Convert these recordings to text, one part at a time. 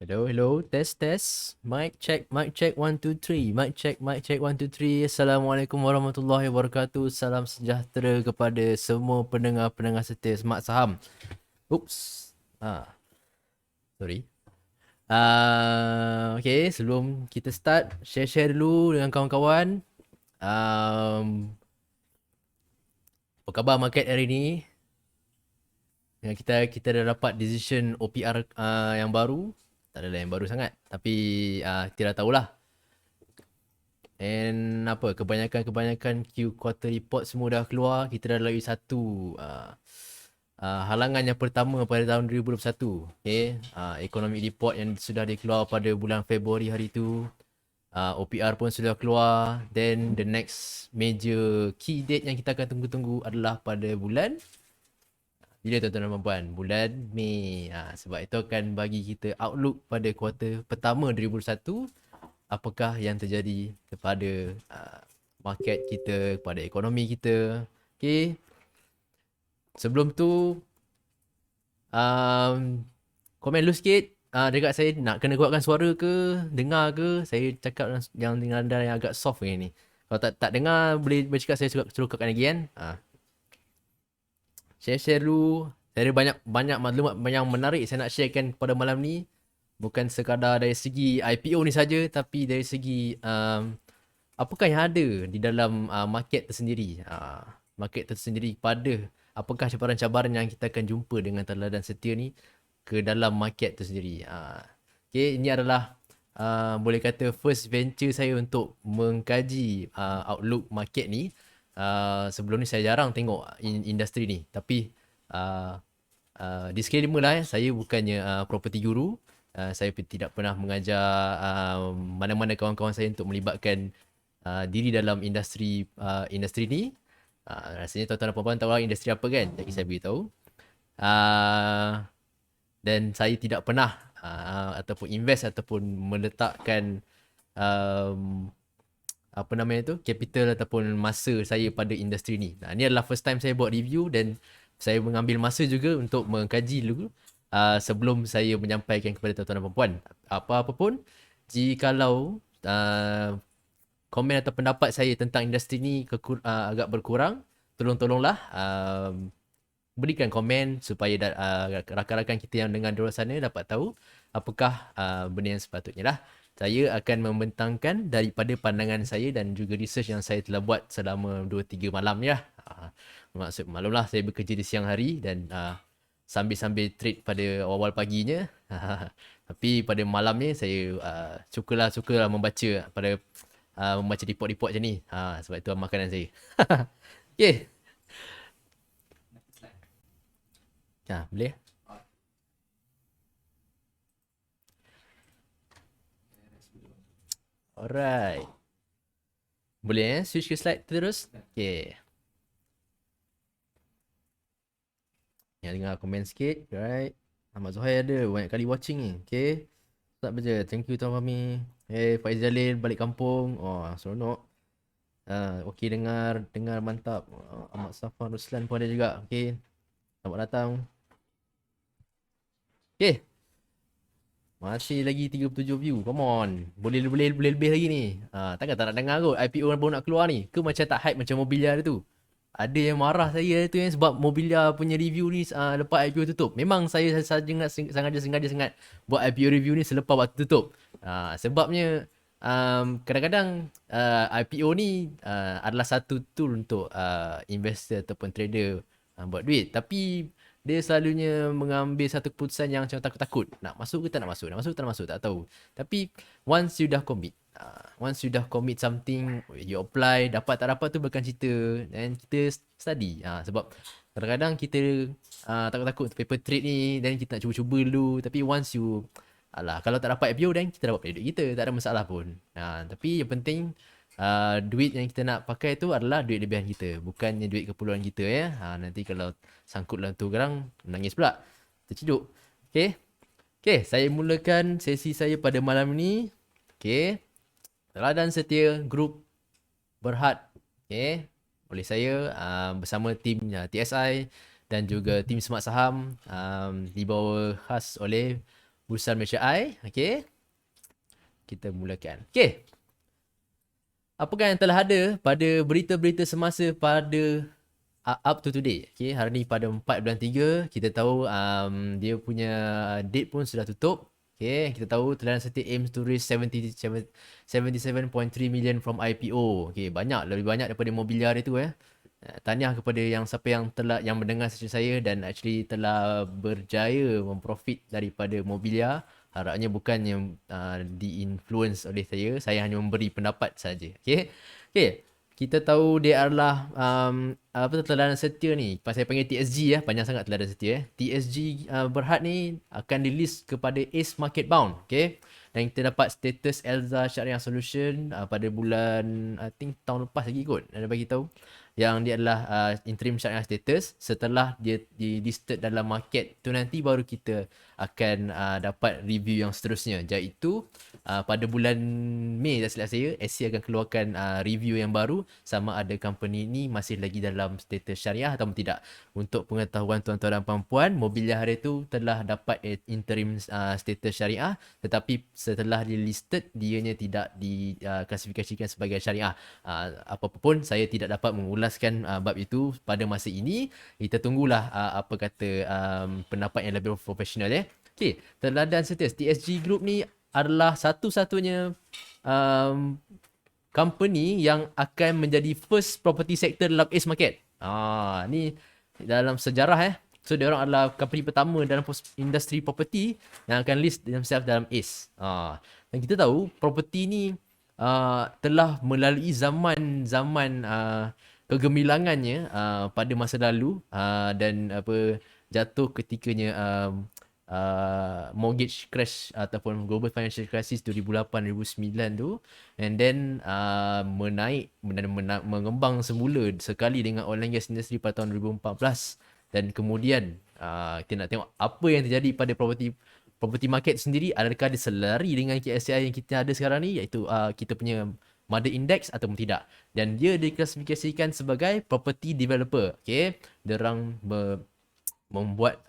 Hello, hello, test, test. Mic check, 1, 2, 3. Mic check, 1, 2, 3. Assalamualaikum warahmatullahi wabarakatuh. Salam sejahtera kepada semua pendengar-pendengar setia Smart Saham. Oops. Sorry. Okay, sebelum kita start, share-share dulu dengan kawan-kawan. Apa khabar market hari ni? Kita dah dapat decision OPR yang baru. Tak adalah yang baru sangat, tapi kita dah tahulah. And apa, kebanyakan Q quarter report semua dah keluar. Kita dah lalui satu halangan yang pertama pada tahun 2021. Okay, economic report yang sudah dikeluar pada bulan Februari hari tu. OPR pun sudah keluar. Then the next major key date yang kita akan tunggu-tunggu adalah pada bulan bila, tuan-tuan dan puan? Bulan Mei. Sebab itu akan bagi kita outlook pada kuarter pertama 2021. Apakah yang terjadi kepada market kita, kepada ekonomi kita. Okay. Sebelum tu, komen dulu sikit. Dekat saya nak kena kuatkan suara ke, dengar ke. Saya cakap yang dengan nada yang agak soft ni. Kalau tak dengar, boleh bercakap, saya suruh kuatkan lagi kan. Share-share dulu. Saya ada banyak maklumat yang menarik saya nak sharekan pada malam ni. Bukan sekadar dari segi IPO ni saja, tapi dari segi apakah yang ada di dalam market tersendiri. Market tersendiri pada apakah cabaran-cabaran yang kita akan jumpa dengan teladan setia ni ke dalam market tersendiri. Okay, ini adalah boleh kata first venture saya untuk mengkaji outlook market ni. Sebelum ni saya jarang tengok industri ni, tapi disclaimer lah, saya bukannya property guru. Saya tidak pernah mengajar mana-mana kawan-kawan saya untuk melibatkan diri dalam industri ni. Rasanya tuan-tuan dan puan-puan tahu lah industri apa kan? Jadi saya beritahu. Dan saya tidak pernah ataupun invest ataupun meletakkan apa namanya tu, capital ataupun masa saya pada industri ni. Ini adalah first time saya buat review dan saya mengambil masa juga untuk mengkaji dulu sebelum saya menyampaikan kepada tuan-tuan dan puan-puan. Apa-apa pun, jikalau komen atau pendapat saya tentang industri ni agak berkurang, tolong-tolonglah berikan komen supaya rakan-rakan kita yang dengar di luar sana dapat tahu apakah benda yang sepatutnya lah. Saya akan membentangkan daripada pandangan saya dan juga research yang saya telah buat selama 2-3 malam ya. Maksud maklumlah saya bekerja di siang hari dan sambil-sambil trade pada awal paginya. Tapi pada malam ni saya sukalah membaca report-report macam ni. Sebab itu makanan saya. Okay. Boleh? Alright. Boleh switch ke slide terus? Okay. Yang dengar komen sikit. Alright. Ahmad Zuhair ada banyak kali watching ni. Okay. Tak baca. Thank you Tuan Fahmi. Hey Faiz Jalil balik kampung. Oh seronok. Okay, dengar mantap. Ahmad Safar Ruslan pun ada juga. Okay. Selamat datang. Okay. Masih lagi 37 view. Come on. Boleh lebih lagi ni. Takkan tak nak dengar kot. IPO baru nak keluar ni. Ke macam tak hype macam Mobilia tu. Ada yang marah saya tu sebab Mobilia punya review ni lepas IPO tutup. Memang saya sengaja sangat buat IPO review ni selepas waktu tutup. Sebabnya kadang-kadang IPO ni adalah satu tool untuk investor ataupun trader buat duit. Tapi dia selalunya mengambil satu keputusan yang macam takut-takut. Nak masuk ke tak nak masuk? Nak masuk ke tak nak masuk? Tak tahu. Tapi once you dah commit something, you apply, dapat tak dapat tu bukan cerita. Dan kita study. Sebab kadang-kadang kita takut-takut paper trade ni, dan kita nak cuba-cuba dulu. Tapi once you, kalau tak dapat IPO, dan kita dapat duit kita. Tak ada masalah pun. Tapi yang penting, duit yang kita nak pakai tu adalah duit lebihan kita, bukannya duit keperluan kita ya. Nanti kalau sangkut dalam tu gerang, nangis pula, terciduk. Okay, saya mulakan sesi saya pada malam ni. Okay, teladan setia grup Berhad. Okay, oleh saya bersama tim TSI dan juga tim Smart Saham, dibawa khas oleh Bursa Malaysia I. Okay. Kita mulakan. Okay. Apakah yang telah ada pada berita-berita semasa pada up to today. Okay, hari ni pada 4 bulan 3, kita tahu dia punya date pun sudah tutup. Okay, kita tahu Teladan Setia aims to raise 77.3 million from IPO. Okay, banyak, lebih banyak daripada Mobiliar itu Tahniah kepada siapa yang telah mendengar sesi saya dan actually telah berjaya memprofit daripada Mobiliar. Harapnya bukan yang di-influence oleh saya hanya memberi pendapat saja. Okay. Okay. Kita tahu dia adalah Teladan Setia ni. Pasal saya panggil TSG panjang sangat Teladan Setia TSG Berhad ni akan di-list kepada ACE Market Bound. Okay. Dan kita dapat status Elza Syariah Solution pada bulan I think tahun lepas lagi kot. Ada bagi tahu yang dia adalah interim syariah status. Setelah dia di-listed dalam market tu nanti baru kita akan dapat review yang seterusnya, iaitu pada bulan Mei tak silap saya SC akan keluarkan review yang baru sama ada company ni masih lagi dalam status syariah atau tidak. Untuk pengetahuan tuan-tuan dan puan-puan, Mobiliar hari tu telah dapat interim status syariah, tetapi setelah dia listed dianya tidak diklasifikasikan sebagai syariah. Apa-apa pun saya tidak dapat mengulaskan bab itu pada masa ini. Kita tunggulah apa kata pendapat yang lebih profesional Okay, Teladan Setia TSG Group ni adalah satu-satunya company yang akan menjadi first property sector dalam ACE market. Ni dalam sejarah So dia orang adalah company pertama dalam industri property yang akan list themselves dalam ACE. Dan kita tahu property ni telah melalui zaman kegemilangannya pada masa lalu dan jatuh ketikanya mortgage crash ataupun global financial crisis 2008-2009 tu, and then menaik dan mengembang semula sekali dengan oil and gas industry pada tahun 2014, dan kemudian kita nak tengok apa yang terjadi pada property market sendiri. Adakah dia selari dengan KSCI yang kita ada sekarang ni, iaitu kita punya mother index ataupun tidak. Dan dia diklasifikasikan sebagai property developer. Okay, diorang membuat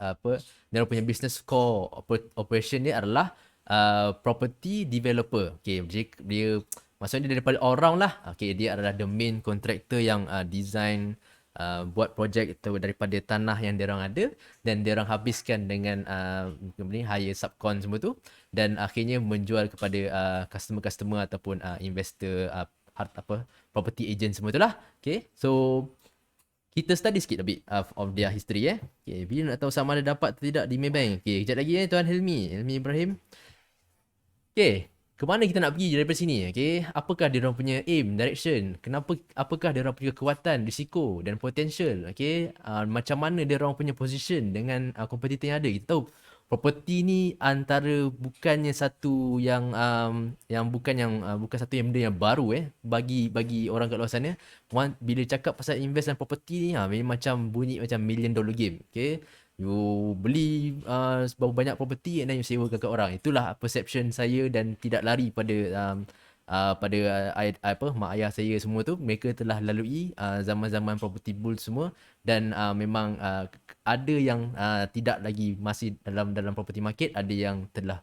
dia punya business core operation ni adalah property developer. Okay, dia maksudnya daripada all round lah. Okay, dia adalah the main contractor yang design buat projek itu daripada tanah yang diorang ada, dan diorang habiskan dengan hire subcon semua tu, dan akhirnya menjual kepada customer-customer ataupun investor, property agent semua tu lah. Okay, so kita study sikit a bit of their history Okay, bila nak tahu sama ada dapat atau tidak di Maybank. Okay, kejap lagi Tuan Hilmi Ibrahim. Okay, ke mana kita nak pergi daripada sini? Okay, apakah dia orang punya aim, direction? Apakah dia orang punya kekuatan, risiko dan potential? Okay, macam mana dia orang punya position dengan kompetitor yang ada? Kita tahu property ni antara bukannya satu yang bukan satu yang benda yang baru bagi orang kat luar sana. Bila cakap pasal invest dalam property ni memang macam bunyi macam $1 million game. Okay, you beli seberapa banyak property and then you sewakan kat orang. Itulah perception saya, dan tidak lari pada mak ayah saya semua tu. Mereka telah lalui zaman-zaman property bull semua, dan memang ada yang tidak lagi masih dalam property market, ada yang telah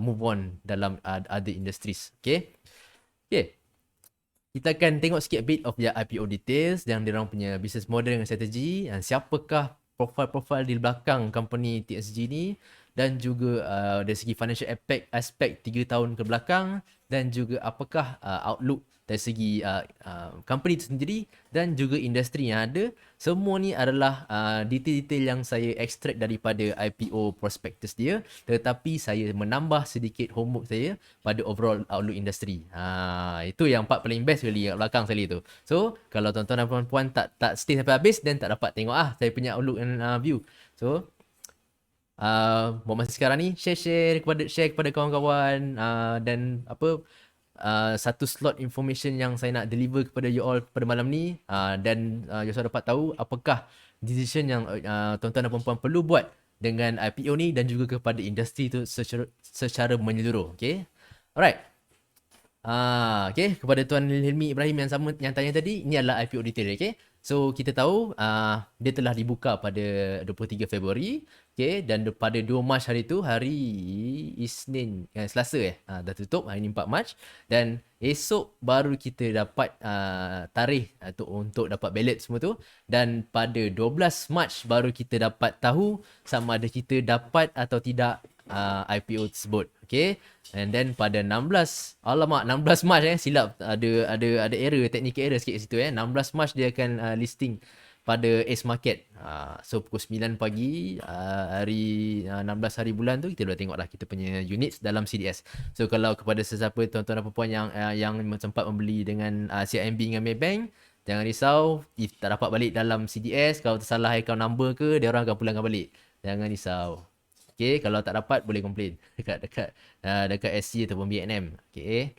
move on dalam other industries. Okay, kita akan tengok sikit a bit of their IPO details dan diorang punya business model dan strategi, dan siapakah profil-profil di belakang company TSG ni, dan juga dari segi financial aspect 3 tahun ke belakang, dan juga apakah outlook dari segi company itu sendiri dan juga industri yang ada. Semua ni adalah detail-detail yang saya extract daripada IPO prospectus dia, tetapi saya menambah sedikit homework saya pada overall outlook industri. Itu yang part paling best sekali kat belakang sekali tu. So kalau tuan-tuan dan puan-puan tak stay sampai habis, dan tak dapat tengok saya punya outlook and view. So buat masa sekarang ni share kepada kawan-kawan, dan satu slot information yang saya nak deliver kepada you all pada malam ni, dan you all dapat tahu apakah decision yang tuan-tuan dan puan-puan perlu buat dengan IPO ni, dan juga kepada industri tu secara menyeluruh. Okay, alright. Okay, kepada Tuan Hilmi Ibrahim yang tanya tadi, ini adalah IPO detail. Okay, So kita tahu dia telah dibuka pada 23 Februari, okay, dan pada 2 Mac hari tu, hari Isnin, Selasa dah tutup, hari ni 4 Mac, dan esok baru kita dapat tarikh untuk dapat ballot semua tu, dan pada 12 Mac baru kita dapat tahu sama ada kita dapat atau tidak IPO tersebut. Okay, and then pada 16, alamak, 16 Mac silap, ada error, technical error sikit situ 16 Mac dia akan listing pada Ace Market. So pukul 9 pagi hari 16 hari bulan tu kita dah tengoklah kita punya units dalam CDS. So kalau kepada sesiapa tuan-tuan dan puan yang sempat membeli dengan CIMB dengan Maybank, jangan risau, if tak dapat balik dalam CDS, kalau tersalah account number ke, dia orang akan pulangkan balik. Jangan risau. Okay, kalau tak dapat boleh komplain dekat SC ataupun BNM. Okay.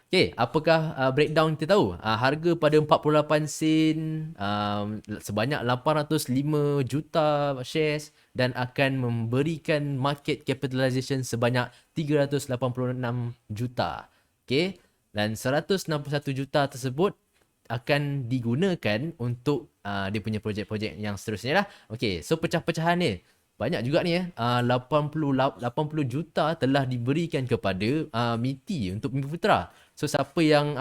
Okay, apakah breakdown kita tahu? Harga pada 48 sen, sebanyak 805 juta shares dan akan memberikan market capitalization sebanyak 386 juta. Okay, dan 161 juta tersebut akan digunakan untuk dia punya projek-projek yang seterusnya lah. Okay, so pecah-pecahan ni banyak juga ni 80 juta telah diberikan kepada MITI untuk Bumi Putra. So siapa yang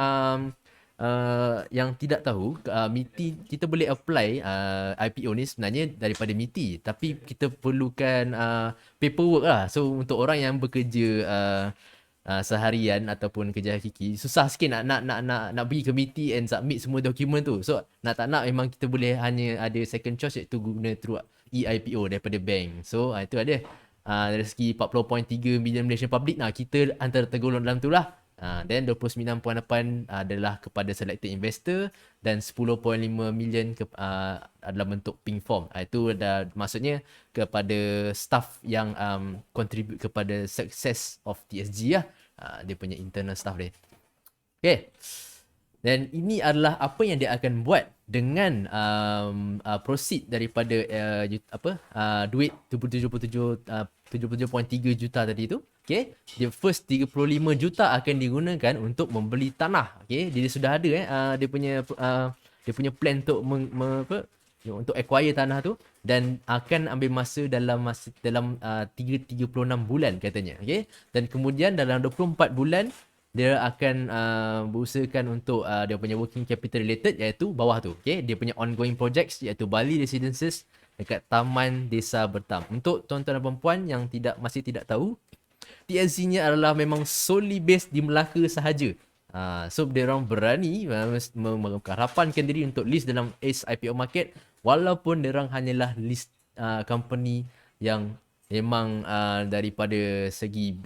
tidak tahu, MITI kita boleh apply IPO ni sebenarnya daripada MITI, tapi kita perlukan paperwork lah. So untuk orang yang bekerja seharian ataupun kerja hakiki, susah sikit nak pergi ke MITI and submit semua dokumen tu. So nak tak nak memang kita boleh hanya ada second choice, iaitu guna through EIPO daripada bank. So itu ada dari segi 40.3 million Malaysian public, kita antara tergolong dalam tu lah. Then 29.8 adalah kepada selected investor dan 10.5 million adalah bentuk pink form. Itu dah maksudnya kepada staff yang contribute kepada success of TSG lah. Dia punya internal staff dia. Okay. Dan ini adalah apa yang dia akan buat dengan proceed daripada duit 77.3 juta tadi tu. Okay, the first 35 juta akan digunakan untuk membeli tanah. Okay, dia sudah ada dia punya plan untuk untuk acquire tanah tu, dan akan ambil masa dalam 36 bulan katanya. Okay, dan kemudian dalam 24 bulan dia akan berusahakan untuk dia punya working capital related, iaitu bawah tu. Okay, dia punya ongoing projects iaitu Bali Residences dekat Taman Desa Bertam. Untuk tuan-tuan dan puan-puan yang masih tidak tahu, TSG-nya adalah memang solely based di Melaka sahaja. So dia orang berani mengharapkan diri untuk list dalam Ace IPO market, walaupun dia orang hanyalah list company yang memang daripada segi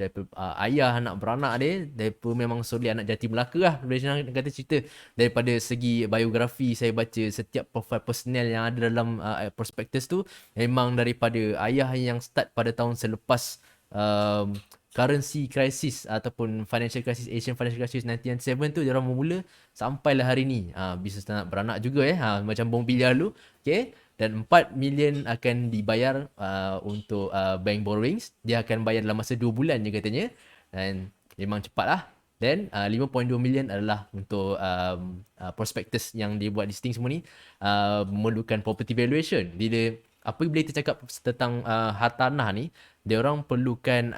ayah anak beranak dia, mereka memang solely anak jati Melaka lah. Boleh kata cerita daripada segi biografi saya baca setiap profil personal yang ada dalam prospectus tu, memang daripada ayah yang start pada tahun selepas currency crisis ataupun financial crisis, Asian financial crisis 1997 tu, dia orang memula sampailah hari ni. Bisnes anak beranak juga macam bong biliar dulu. Okay, dan 4 million akan dibayar untuk bank borrowings. Dia akan bayar dalam masa 2 bulan je katanya, dan memang cepat lah. Dan 5.2 million adalah untuk prospectus yang dia buat listing semua ni, memerlukan property valuation. Bila kita cakap tentang hartanah ni, dia orang perlukan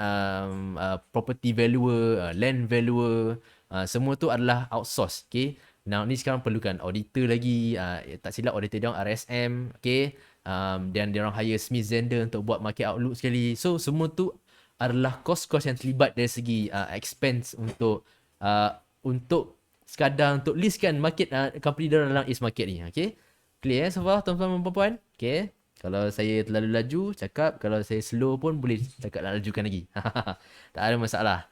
property valuer, land valuer, semua tu adalah outsource. Okay, now ni sekarang perlukan auditor lagi, tak silap auditor dia orang RSM. Okay, dan dia orang hire Smith Zender untuk buat market outlook sekali. So semua tu adalah kos-kos yang terlibat dari segi expense untuk sekadar untuk listkan market company dia dalam Ace Market ni. Okay, clear so far tuan-tuan dan puan-puan? Okay, kalau saya terlalu laju cakap, kalau saya slow pun boleh cakap nak lajukan lagi. Tak ada masalah.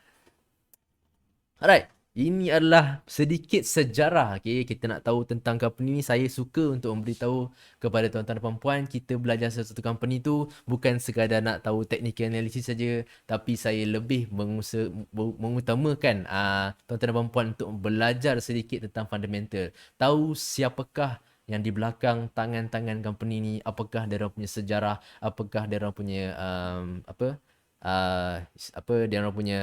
Alright, ini adalah sedikit sejarah. Okay, kita nak tahu tentang company ni. Saya suka untuk memberitahu kepada tuan-tuan dan puan-puan, kita belajar sesuatu company tu bukan sekadar nak tahu technical analysis saja, tapi saya lebih mengutamakan tuan-tuan dan puan-puan untuk belajar sedikit tentang fundamental. Tahu siapakah yang di belakang tangan-tangan company ni, apakah dia orang punya sejarah, apakah dia orang punya dia orang punya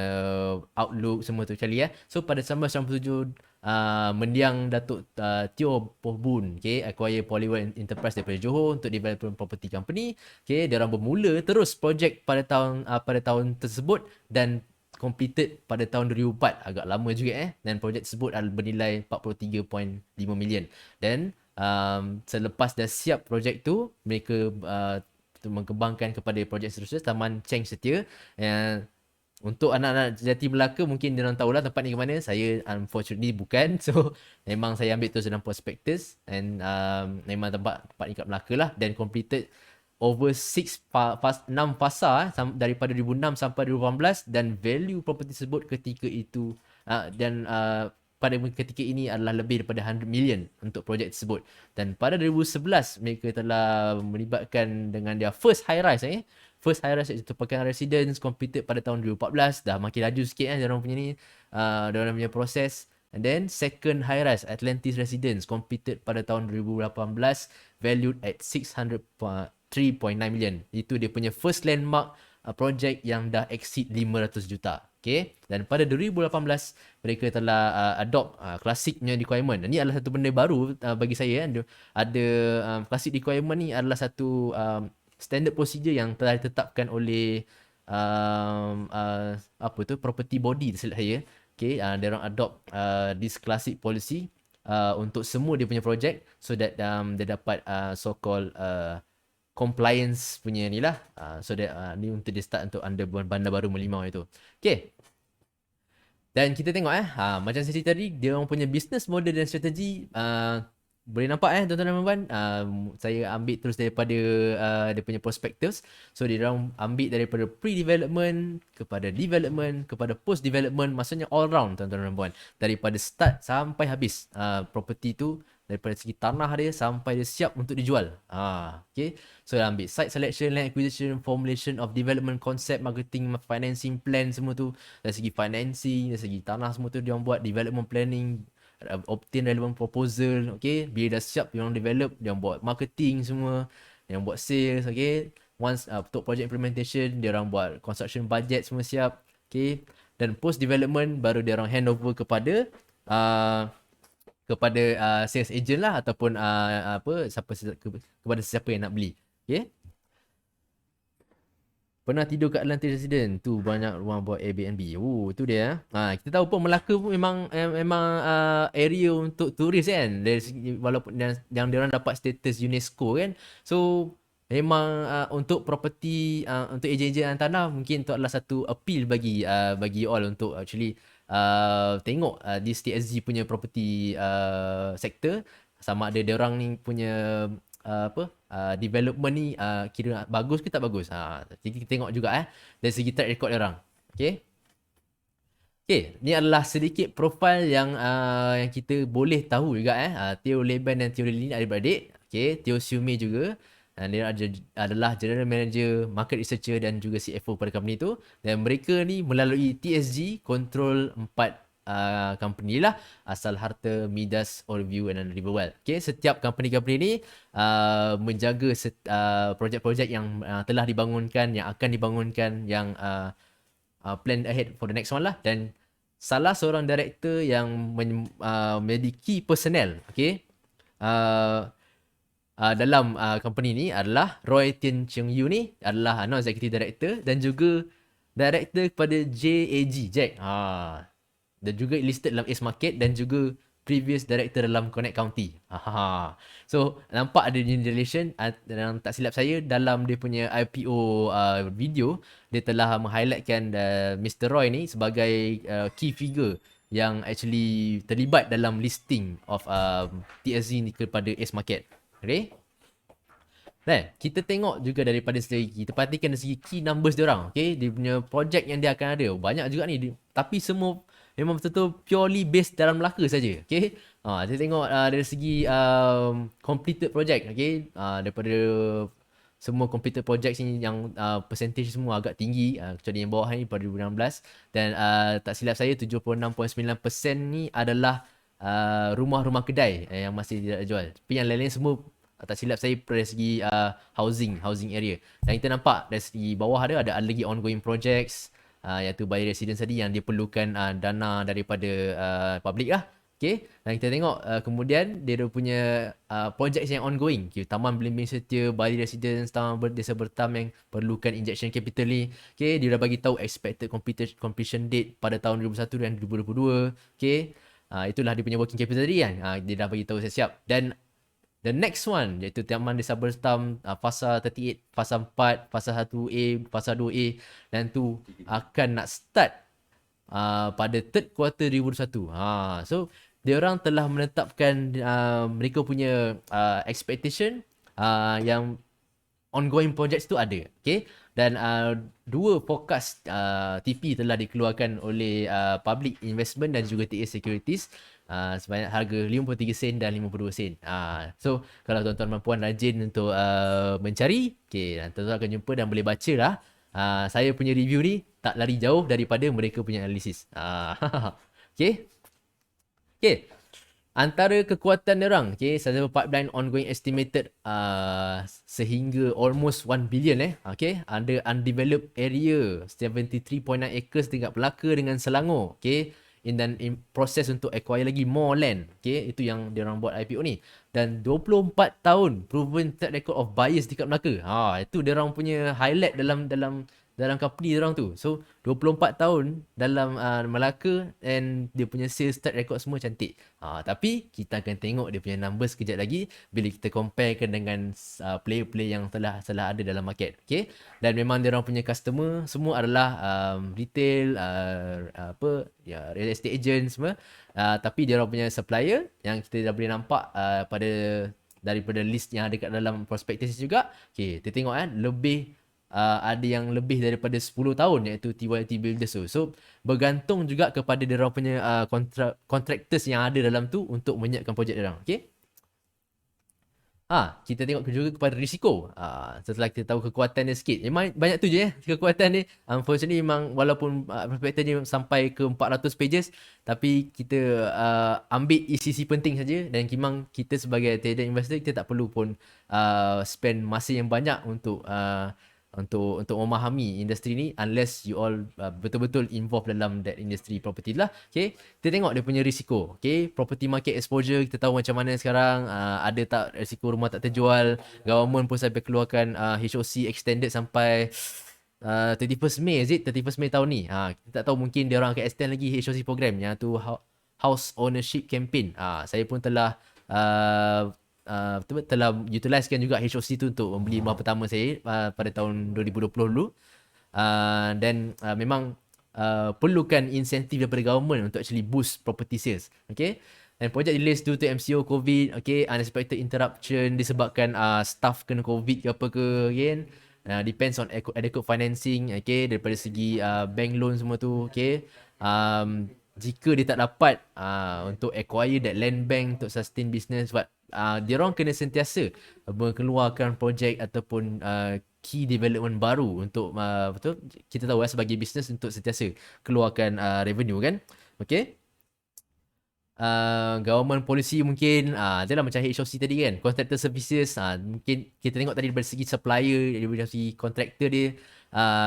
outlook, semua tu sekali. So pada 1997 mendiang Datuk Teo Poh Boon, okay, acquire Polyworld Enterprise daripada Johor untuk development property company. Okay, dia orang bermula terus projek pada tahun tersebut dan completed pada tahun 2004. Agak lama juga dan projek tersebut bernilai 43.5 million. Dan selepas dah siap projek tu, mereka mengembangkan kepada projek seterusnya Taman Cheng Setia. Untuk anak-anak Jati Melaka mungkin dia orang tahulah tempat ni ke mana. Saya unfortunately bukan. So memang saya ambil tu dalam prospectus and memang tempat ni kat Melaka lah, dan completed over 6 fasa daripada 2006 sampai 2018, dan value property tersebut ketika itu pada ketika ini adalah lebih daripada 100 million untuk projek tersebut. Dan pada 2011 mereka telah melibatkan dengan dia first high rise First high rise itu Pekan Residence completed pada tahun 2014. Dah makin laju sikit diorang punya ni, diorang punya proses. And then second high rise Atlantis Residence completed pada tahun 2018, valued at 603.9 million. Itu dia punya first landmark project yang dah exceed 500 juta. Okay. Dan pada 2018 mereka telah adopt classic punya requirement. Ini adalah satu benda baru bagi saya. Ada classic requirement ni adalah satu standard procedure yang telah ditetapkan oleh property body tersilap saya. Okay, dia orang adopt this classic policy untuk semua dia punya projek, so that dia dapat so called compliance punya ni lah, so that ni untuk dia start untuk under Bandar Baru Merlimau itu. Okay. Dan kita tengok macam saya cerita tadi, dia orang punya business model dan strategi boleh nampak tuan-tuan dan puan-puan, saya ambil terus daripada dia punya prospectus. So dia orang ambil daripada pre-development kepada development kepada post-development, maksudnya all round tuan-tuan dan puan-puan, daripada start sampai habis property tu, daripada segi tanah dia sampai dia siap untuk dijual. Okay. So dia ambil site selection, land acquisition, formulation of development concept, marketing, financing plan, semua tu. Dari segi financing, dari segi tanah, semua tu dia orang buat development planning, obtain relevant proposal. Okay, bila dah siap dia orang develop, dia orang buat marketing semua, dia orang buat sales. Okay, once untuk project implementation, dia orang buat construction budget semua siap. Okay, dan post development baru dia orang hand over kepada sales agent lah, ataupun kepada siapa yang nak beli. Okay, pernah tidur kat Atlantis Residence tu, banyak ruang buat Airbnb. Tu dia. Kita tahu pun Melaka pun memang area untuk turis kan. Dari segi, walaupun yang dia orang dapat status UNESCO kan. So memang untuk property, untuk ejen-ejen tanah, mungkin tu adalah satu appeal bagi all untuk actually tengok this TSG punya property sector, sama ada dia orang ni punya development ni kira bagus ke tak bagus. Jadi kita tengok juga dari segi track record dia orang. Okay. Okay, ni adalah sedikit profil yang kita boleh tahu juga Theo Leban dan Theo Lilin adik-beradik. Okay, Theo Siume juga. Dia adalah General Manager, Market Researcher dan juga CFO pada company tu. Dan mereka ni melalui TSG control 4 company lah, Asal Harta, Midas, Allview dan Riverwell. Okay, setiap company-company ni menjaga projek-projek yang telah dibangunkan, yang akan dibangunkan, yang plan ahead for the next one lah. Dan salah seorang director yang menjadi key personnel, okay, dalam company ni adalah Roy Tien Cheung Yu. Ni adalah non-executive director dan juga director kepada JAG, Jack. Dan juga listed dalam Ace Market dan juga previous director dalam Connect County. So nampak ada relation. Dan tak silap saya, dalam dia punya IPO video, dia telah meng-highlightkan Mr. Roy ni sebagai key figure yang actually terlibat dalam listing of TSG ni kepada Ace Market. Okay. Dan kita tengok juga daripada segi, kita perhatikan dari segi key numbers dia orang. Okay, dia punya projek yang dia akan ada banyak juga ni, tapi semua memang betul-betul purely based dalam Melaka saja. Okay, kita tengok dari segi completed project. Okay, daripada semua completed project ni yang percentage semua agak tinggi, kecuali yang bawah ni pada 2016. Dan tak silap saya 76.9% ni adalah rumah-rumah kedai yang masih tidak jual. Tapi yang lain-lain semua tak silap saya dari segi housing area. Dan kita nampak dari segi bawah ada lagi ongoing projects, iaitu by residence tadi, yang dia perlukan dana daripada public lah. Okay, dan kita tengok kemudian dia punya project yang ongoing. Okay, Taman Belimbing Setia, Bali Residence, Taman Desa Bertam yang perlukan injection capital ni. Okay, dia dah bagi tahu expected completion date pada tahun 2021 dan 2022. Okay, itulah dia punya working capital tadi kan. Dia dah bagi tahu siap-siap. Dan the next one iaitu Taman Desa Bertam, fasa 38, fasa 4, fasa 1A, fasa 2A, dan tu akan nak start pada third quarter 2021. So dia orang telah menetapkan mereka punya expectation yang ongoing projects tu ada. Okay. Dan dua forecast TP telah dikeluarkan oleh Public Investment dan juga TA Securities sebanyak harga 53 sen dan 52 sen. So kalau tuan-tuan dan puan rajin untuk mencari, okay, tuan-tuan akan jumpa dan boleh baca lah. Saya punya review ni tak lari jauh daripada mereka punya analisis. Okay. Okay. Antara kekuatan orang, okay, sizable pipeline ongoing estimated sehingga almost 1 billion okay, ada undeveloped area 73.9 acres dekat Melaka dengan Selangor, okay, in proses untuk acquire lagi more land, okay, itu yang dia orang buat IPO ni. Dan 24 tahun proven track record of buyers dekat Melaka. Itu dia orang punya highlight dalam company dia orang tu. So 24 tahun dalam Melaka, and dia punya sales track record semua cantik. Tapi kita akan tengok dia punya numbers kejap lagi bila kita comparekan dengan player-player yang telah ada dalam market. Okay? Dan memang dia orang punya customer semua adalah retail, real estate agent semua. Tapi dia orang punya supplier yang kita dah boleh nampak daripada list yang ada kat dalam prospectus juga. Okay, kita tengok ada yang lebih daripada 10 tahun iaitu TYT Builders tu. So bergantung juga kepada dia orang punya contractors yang ada dalam tu untuk menyiapkan projek dia orang. Okey. Kita tengok juga kepada risiko. Setelah kita tahu kekuatan dia sikit. Memang banyak tu je kekuatan dia. Unfortunately memang walaupun prospectus ni sampai ke 400 pages, tapi kita ambil isi-isi penting saja, dan memang kita sebagai trader investor kita tak perlu pun spend masa yang banyak untuk memahami industri ni unless you all betul-betul involved dalam that industry property lah. Okay, kita tengok dia punya risiko. Okay, property market exposure kita tahu macam mana sekarang. Ada tak risiko rumah tak terjual. Government pun sampai keluarkan HOC extended sampai 31st May, is it? 31st May tahun ni. Kita tak tahu, mungkin dia orang akan extend lagi HOC program yang tu house ownership campaign. Saya pun telah telah utilisekan juga HOC tu untuk membeli rumah pertama saya pada tahun 2020 dulu. Dan memang perlukan insentif daripada government untuk actually boost property sales. Okay. And project delays due to MCO, COVID, okay, unexpected interruption disebabkan staff kena COVID ke apa ke, again. Depends on adequate financing, okay, daripada segi bank loan semua tu, okay. Jika dia tak dapat untuk acquire that land bank untuk sustain business, but dia orang kena sentiasa mengeluarkan projek ataupun key development baru untuk betul, kita tahu sebagai business untuk sentiasa keluarkan revenue kan. Okay. Government policy mungkin adalah macam HOC tadi kan, contractor services, mungkin kita tengok tadi dari segi supplier, dari segi contractor dia,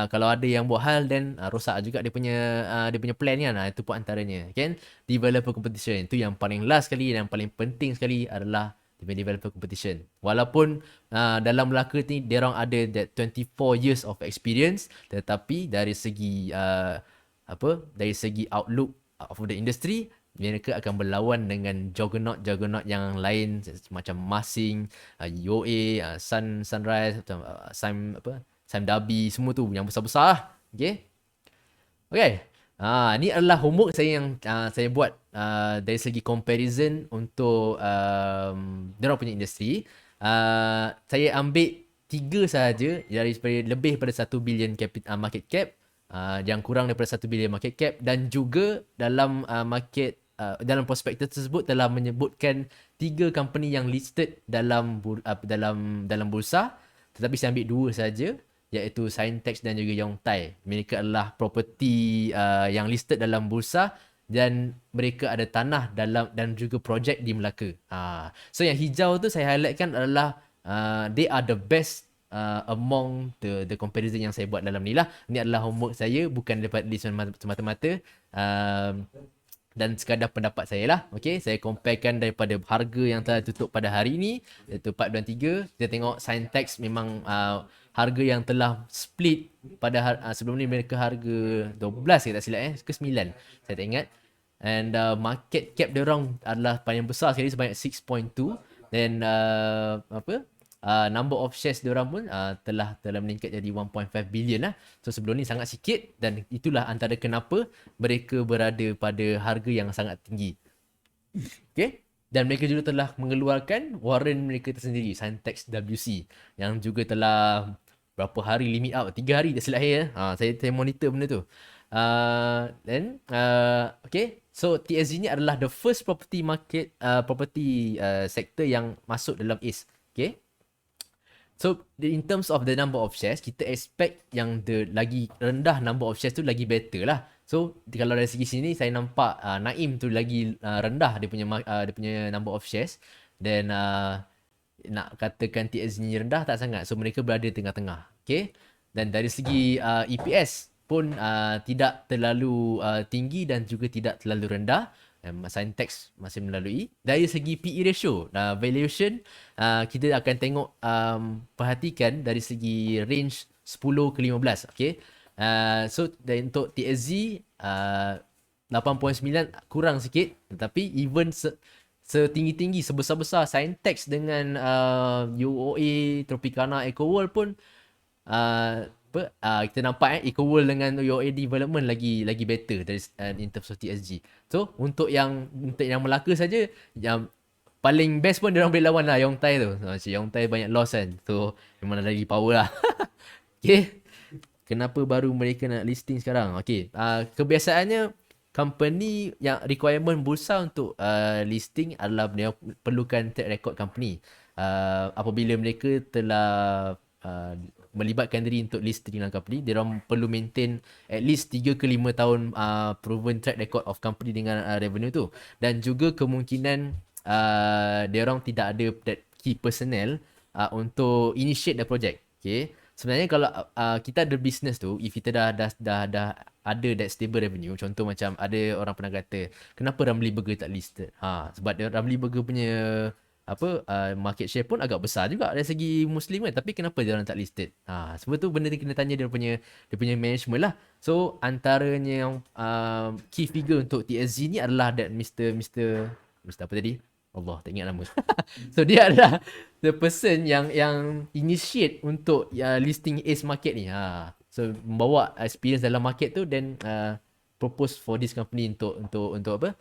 kalau ada yang buat hal dan rosak juga dia punya plan kan. Itu pun antaranya kan. Developer competition itu yang paling last sekali dan paling penting sekali adalah developer competition. Walaupun dalam Melaka ni dia orang ada that 24 years of experience, tetapi dari segi dari segi outlook of the industry, mereka akan berlawan dengan juggernaut yang lain macam Masing, UOA, Sunrise, Sam Darby, semua tu yang besar-besar lah. Okay. Okay. Ni adalah homework saya yang saya buat dari segi comparison untuk diorang punya industri. Saya ambil 3 sahaja dari lebih pada 1 billion market cap, yang kurang daripada 1 billion market cap, dan juga dalam dalam prospektus tersebut telah menyebutkan 3 company yang listed dalam bursa, tetapi saya ambil 2 saja, iaitu Sintex dan juga Yongtai. Mereka adalah property yang listed dalam bursa, dan mereka ada tanah dan juga projek di Melaka. So yang hijau tu saya highlightkan adalah they are the best among the comparison yang saya buat dalam ni lah. Ni adalah homework saya, bukan daripada list semata-mata. dan sekadar pendapat saya lah. Okay, saya comparekan daripada harga yang telah tutup pada hari ini, iaitu 423. Kita tengok Sintex memang harga yang telah split pada sebelum ni mereka harga 12 saya tak silap ke 9. Saya tak ingat. And market cap dia orang adalah paling besar sekali sebanyak 6.2. Dan number of shares diorang pun telah meningkat jadi 1.5 billion lah. So sebelum ni sangat sikit dan itulah antara kenapa mereka berada pada harga yang sangat tinggi. Okay. Dan mereka juga telah mengeluarkan warrant mereka tersendiri, Sintex WC, yang juga telah berapa hari limit out, 3 hari tak silap saya. Saya monitor benda tu. Okay. So TSG ni adalah the first property market, property sector yang masuk dalam ACE. Okay. So in terms of the number of shares, kita expect yang the lagi rendah number of shares tu lagi better lah. So kalau dari segi sini saya nampak Naim tu lagi rendah dia punya number of shares. Dan nak katakan TSG ni rendah tak sangat. So mereka berada tengah-tengah. Okay. Dan dari segi EPS pun tidak terlalu tinggi dan juga tidak terlalu rendah. Sintex masih melalui. Dari segi PE ratio, valuation, kita akan tengok, perhatikan dari segi range 10 ke 15. Okay. So untuk TSG 8.9 kurang sikit, tetapi even setinggi-tinggi sebesar-besar Sintex dengan UOA, Tropicana, EcoWorld pun kita nampak EcoWorld dengan UOA Development lagi better dari in terms of TSG. So untuk yang Melaka saja, yang paling best pun dia orang boleh lawan lah Yongtai tu. Yongtai banyak loss kan. So memang lagi power lah. Okay. Kenapa baru mereka nak listing sekarang? Okay. Kebiasaannya company yang requirement bursa untuk listing adalah dia perlukan track record company. Apabila mereka telah melibatkan diri untuk listing dalam company, dia orang perlu maintain at least 3 ke 5 tahun proven track record of company dengan revenue tu. Dan juga kemungkinan dia orang tidak ada that key personnel untuk initiate the project. Okay. Sebenarnya kalau kita ada business tu, if kita dah ada that stable revenue, contoh macam ada orang pernah kata, kenapa Ramly Burger tak listed? Sebab Ramly Burger punya market share pun agak besar juga dari segi Muslim kan, tapi kenapa dia orang tak listed? Sebab tu benda ni kena tanya dia punya management lah. So antaranya yang key figure untuk TSG ni adalah that Mr. apa tadi? Allah, tak ingat nama. So dia adalah the person yang initiate untuk listing ACE market ni. So membawa experience dalam market tu, then propose for this company untuk apa?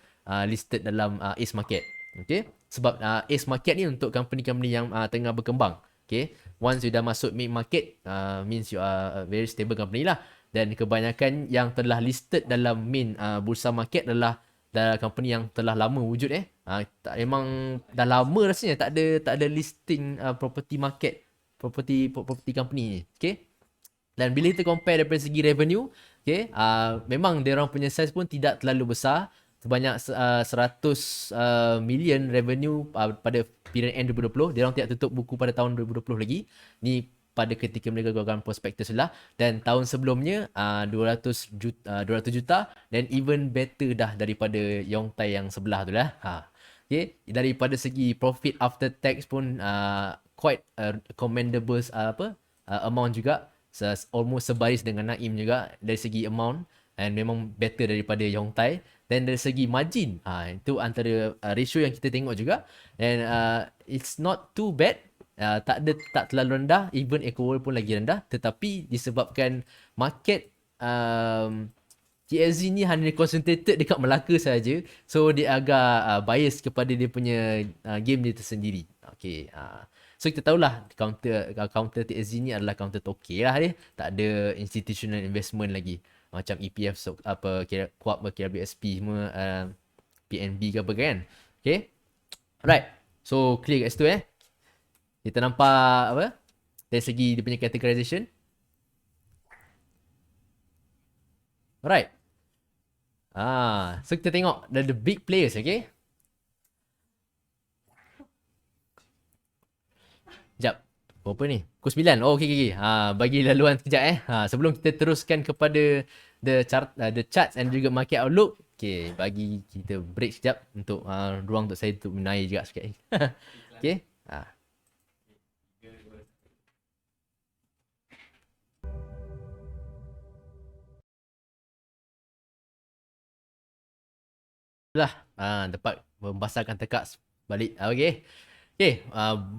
Listed dalam ACE market. Okay. Sebab ACE market ni untuk company-company yang tengah berkembang. Okay. Once you dah masuk mid market, means you are a very stable company lah. Dan kebanyakan yang telah listed dalam main bursa market adalah company yang telah lama wujud memang dah lama rasanya tak ada listing property market, property company ni. Okay. Dan bila kita compare daripada segi revenue, okay, memang dia orang punya size pun tidak terlalu besar. Sebanyak 100 million revenue pada period end 2020. Dia orang tidak tutup buku pada tahun 2020 lagi. Ni pada ketika mereka keluarkan prospektus lah. Dan tahun sebelumnya 200 juta dan even better dah daripada Yongtai yang sebelah tu lah. Okay. Daripada segi profit after tax pun quite commendable amount juga. Almost sebaris dengan Naim juga dari segi amount, and memang better daripada Yongtai. Dan dari segi margin, itu antara ratio yang kita tengok juga. And it's not too bad. Tak terlalu rendah. Even EcoWorld pun lagi rendah. Tetapi disebabkan market TSG ni hanya concentrated dekat Melaka saja. So dia agak bias kepada dia punya game dia tersendiri. Okay. So kita tahulah counter TSG ni adalah counter toke lah dia. Tak ada institutional investment lagi. Macam EPF, Kuap, KRBSP semua, PNB ke apa kan. Okay. Alright. So clear kat situ Kita nampak apa? Dari segi dia punya categorization. Alright. So kita tengok the big players, okay? Sekejap. Berapa ni? Pukul 9. Oh, okay. Bagi laluan sekejap Sebelum kita teruskan kepada the charts and juga market outlook, Okay, bagi kita break sekejap untuk ruang untuk saya untuk menaik juga sikit. Okay. Lah, dapat membasarkan tekak balik. Okay. Okay,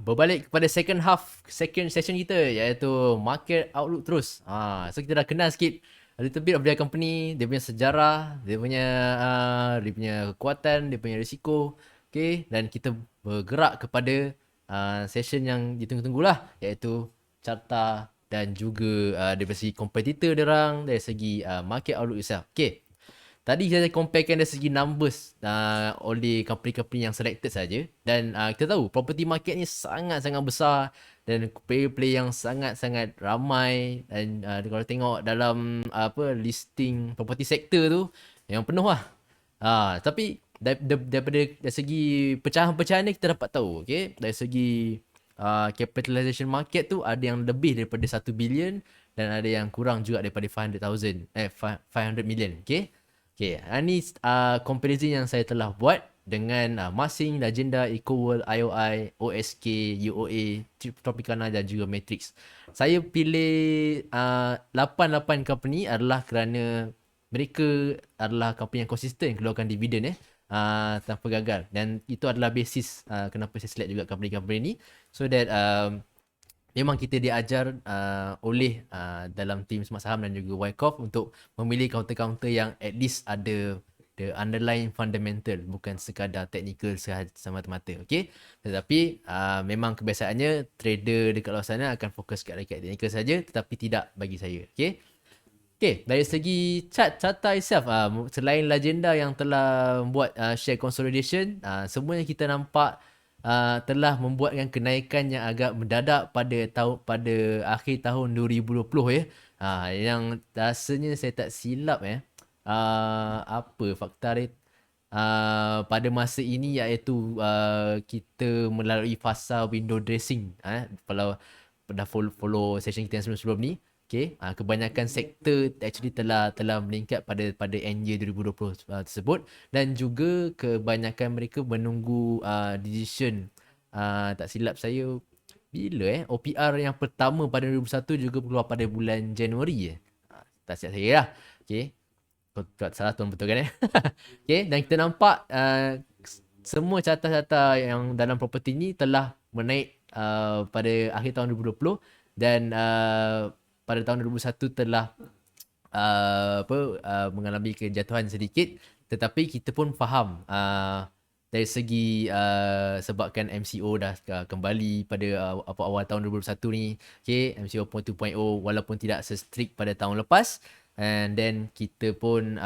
berbalik kepada second half, second session kita iaitu market outlook terus. So kita dah kenal sikit a little bit of their company, dia punya sejarah, dia punya kekuatan, dia punya risiko. Okay, dan kita bergerak kepada session yang ditunggu-tunggulah iaitu carta dan juga dari segi kompetitor dia orang, dari segi market outlook itself. Okay. Tadi saya comparekan dari segi numbers oleh company-company yang selected saja, dan kita tahu property market ni sangat-sangat besar dan player-player yang sangat-sangat ramai, dan kalau tengok dalam listing property sector tu yang penuh lah. Tapi daripada dari segi pecahan-pecahan ni kita dapat tahu, okay, dari segi capitalization market tu ada yang lebih daripada 1 billion dan ada yang kurang juga daripada 500 million, okay. Okay, ini comparison yang saya telah buat dengan Masing, Legenda, EcoWorld, IOI, OSK, UOA, Tropicana dan juga Matrix. Saya pilih 8 company adalah kerana mereka adalah company yang konsisten keluarkan dividen tanpa gagal, dan itu adalah basis kenapa saya select juga company-company ni, so that memang kita diajar oleh dalam tim Smart Saham dan juga Wyckoff untuk memilih counter-counter yang at least ada the underlying fundamental, bukan sekadar technical semata-mata. Okay, tetapi memang kebiasaannya trader dekat luar sana akan fokus kat technical saja, tetapi tidak bagi saya. Okay. Okay, dari segi carta itself, selain Legenda yang telah membuat share consolidation, semuanya kita nampak telah membuatkan kenaikan yang agak mendadak pada akhir tahun 2020 ya. Yang rasanya saya tak silap apa fakta dia pada masa ini iaitu kita melalui fasa window dressing. Kalau dah follow session kita yang sebelum-sebelum ni, okay, kebanyakan sektor actually telah meningkat pada end year 2020 tersebut, dan juga kebanyakan mereka menunggu decision, tak silap saya bila OPR yang pertama pada 2021 juga keluar pada bulan Januari tak silap saya lah. Okay, tak salah tuan betul kan okay, dan kita nampak semua carta-carta yang dalam property ni telah menaik pada akhir tahun 2020, dan pada tahun 2021 telah mengalami kejatuhan sedikit, tetapi kita pun faham dari segi sebabkan MCO dah kembali pada awal tahun 2021 ni, okay, MCO 2.0 walaupun tidak se-strict pada tahun lepas, and then kita pun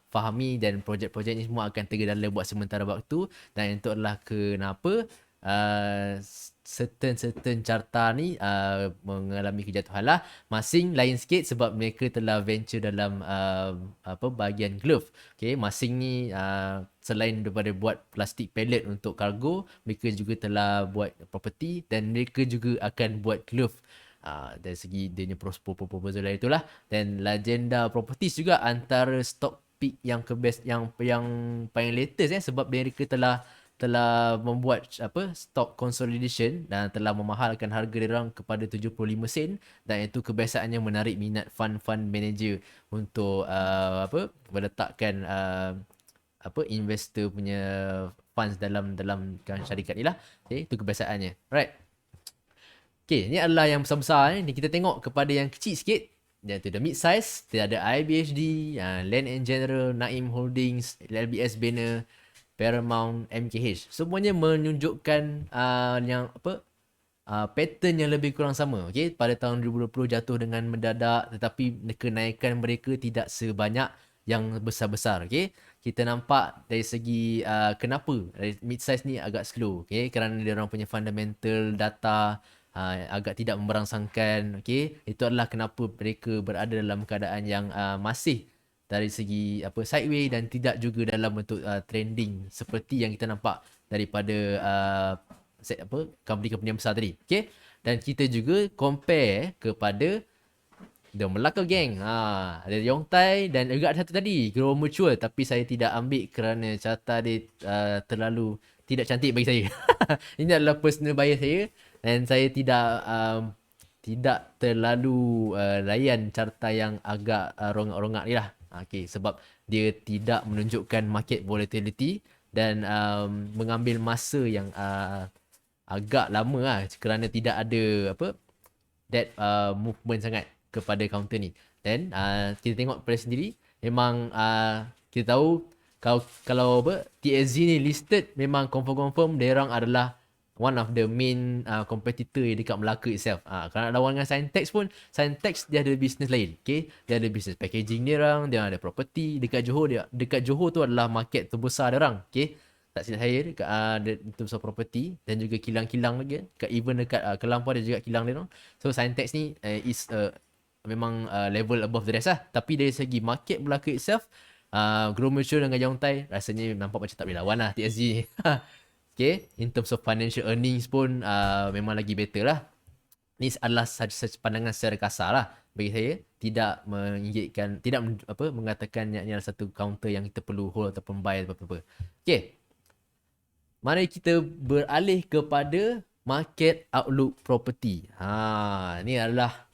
fahami dan projek-projek ni semua akan tergedala buat sementara waktu, dan itu adalah kenapa certain carta ni mengalami kejatuhan lah. Masing lain sikit sebab mereka telah venture dalam bahagian glove. Okay, Masing ni selain daripada buat plastik pallet untuk kargo, mereka juga telah buat property, dan mereka juga akan buat glove. Dari segi dia punya proposal itulah. Dan Legenda Properties juga antara stock pick yang yang paling latest sebab mereka telah membuat stock consolidation dan telah memahalkan harga diorang kepada 75 sen, dan itu kebiasaannya menarik minat fund manager untuk meletakkan investor punya funds dalam syarikat ni lah. Okay, itu kebiasaannya. Right. Okay, ni adalah yang besar-besar ni. Kita tengok kepada yang kecil sikit, iaitu the mid size. Kita ada IBHD, Land and General, Naim Holdings, LBS Banner, Paramount, MKH. Semuanya menunjukkan yang pattern yang lebih kurang sama. Okay, pada tahun 2020 jatuh dengan mendadak, tetapi kenaikan mereka tidak sebanyak yang besar-besar. Okay, kita nampak dari segi kenapa mid size ni agak slow. Okay, kerana dia orang punya fundamental data agak tidak memberangsangkan. Okay, itu adalah kenapa mereka berada dalam keadaan yang masih dari segi sideway, dan tidak juga dalam bentuk trending seperti yang kita nampak daripada company-company yang besar tadi. Okay, dan kita juga compare kepada The Melaka Gang. Ada Yongtai dan juga ada satu tadi, Grow Mature, tapi saya tidak ambil kerana carta dia terlalu tidak cantik bagi saya. Ini adalah personal bias saya dan saya tidak terlalu layan carta yang agak rongak-rongak ni lah. Okay, sebab dia tidak menunjukkan market volatility dan mengambil masa yang agak lama lah kerana tidak ada apa that movement sangat kepada counter ni. Dan kita tengok pada sendiri memang kita tahu kalau apa TSG ni listed memang confirm dia orang adalah one of the main competitor dekat Melaka itself. Kalau nak lawan dengan Sintex pun, Sintex dia ada business lain. Okay? Dia ada business packaging dia orang, dia ada property dekat Johor dekat Johor tu adalah market terbesar dia orang. Okay? Tak silap saya dekat in terms of property dan juga kilang-kilang lagi dekat even dekat Kelang pun ada juga kilang dia orang. So Sintex ni is memang level above the rest lah. Tapi dari segi market Melaka itself, Grow Mature dengan Yongtai rasanya nampak macam tak boleh lawan lah TSG ni. Okay, in terms of financial earnings pun memang lagi better lah. Ni adalah saja pandangan secara kasar lah bagi saya, tidak mengingatkan, tidak mengatakan yang ini adalah satu counter yang kita perlu hold ataupun buy atau apa-apa. Okay, mari kita beralih kepada market outlook property. Ni adalah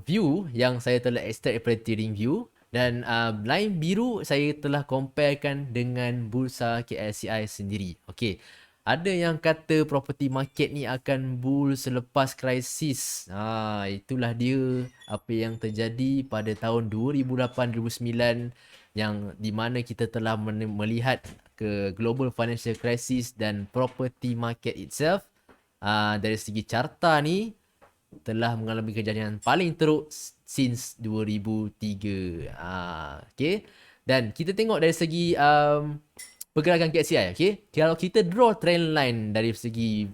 view yang saya telah extract daripada TradingView dan line biru saya telah comparekan dengan bursa KLCI sendiri. Okey. Ada yang kata property market ni akan bull selepas krisis. Itulah dia apa yang terjadi pada tahun 2008-2009 yang di mana kita telah melihat ke global financial crisis dan property market itself dari segi carta ni telah mengalami kejadian paling teruk since 2003. Okay. Dan kita tengok dari segi pergerakan KCI. Okay. Kalau kita draw trend line dari segi